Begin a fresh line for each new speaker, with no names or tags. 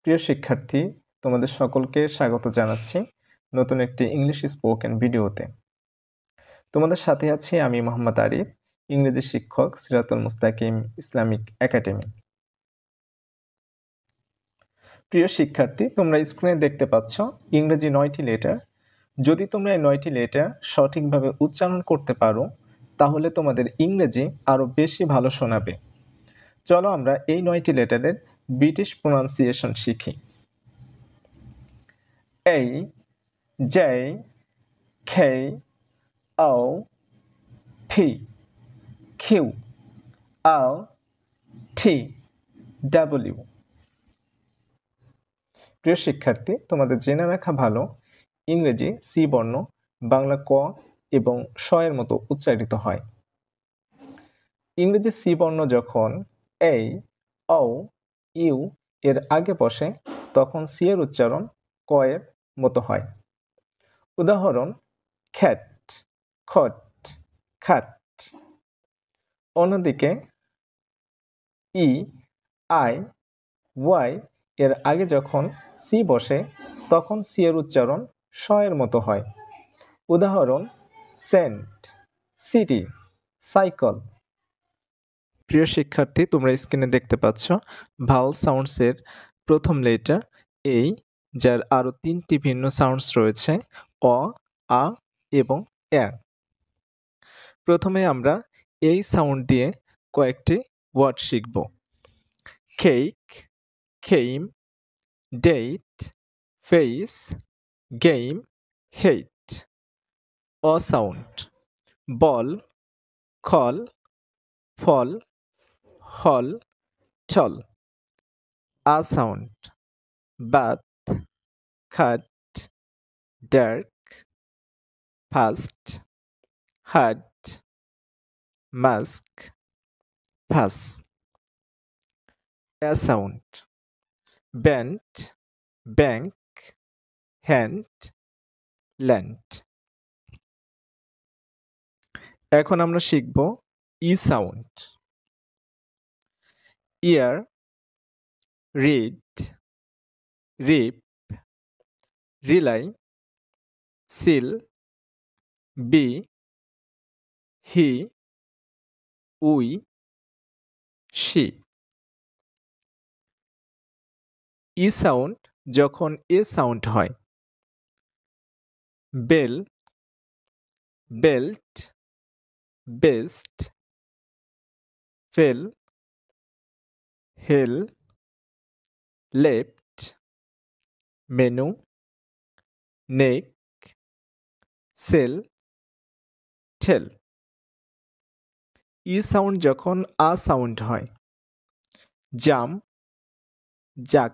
প্রিয় শিক্ষার্থী, তোমাদের সকলকে স্বাগত জানাচ্ছি নতুন একটি ইংলিশ স্পোকেন ভিডিওতে। তোমাদের সাথে আছি আমি মোহাম্মদ আরিফ, ইংরেজি শিক্ষক, সিরাতুল মুস্তাকিম ইসলামিক একাডেমি। প্রিয় শিক্ষার্থী, তোমরা স্ক্রিনে দেখতে পাচ্ছ ইংরেজি 9টি লেটার। যদি তোমরা এই 9টি লেটার সঠিকভাবে উচ্চারণ করতে পারো তাহলে তোমাদের ইংরেজি আরও বেশি ভালো শোনাবে। চলো আমরা এই 9টি লেটারের ব্রিটিশ প্রোনাউন্সিয়েশন শিখি। A, J, K, O, P, Q, R, T, W। প্রিয় শিক্ষার্থী, তোমাদের জেনে রাখা ভালো ইংরেজি সি বর্ণ বাংলা ক এবং শ এর মতো উচ্চারিত হয়। ইংরেজি সি বর্ণ যখন এ, ও, ইউ এর আগে বসে তখন সি এর উচ্চারণ ক এর মতো হয়। উদাহরণ: খ্যাট, খট, খাট। অন্যদিকে ই, আই, ওয়াই এর আগে যখন সি বসে তখন সি এর উচ্চারণ শ এর মতো হয়। উদাহরণ: সেন্ট, সিটি, সাইকেল। প্রিয় শিক্ষার্থী, তোমরা স্ক্রিনে দেখতে পাচ্ছ ভাওয়েল সাউন্ডসের প্রথম লেটার এই, যার আরও 3টি ভিন্ন সাউন্ডস রয়েছে অ, আ এবং অ্যা। প্রথমে আমরা এই সাউন্ড দিয়ে কয়েকটি ওয়ার্ড শিখব। Cake, came, date, face, game, hate. অ সাউন্ড: বল, খল, ফল, হল, চল। আ সাউন্ড: বাথ, খাট, ডার্ক, ফাস্ট, হাট, মাস্ক, ফাস। অ্যা sound: band, bank, hand, land. এখন আমরা শিখব ই sound. Year, read, reap, rely, seal, be, he, we, she. ই সাউন্ড যখন এ সাউন্ড হয়: bell, belt, best, fell, hell, left, menu, neck, sell, tell. ই সাউন্ড যখন আ সাউন্ড হয়: জাম, জাক,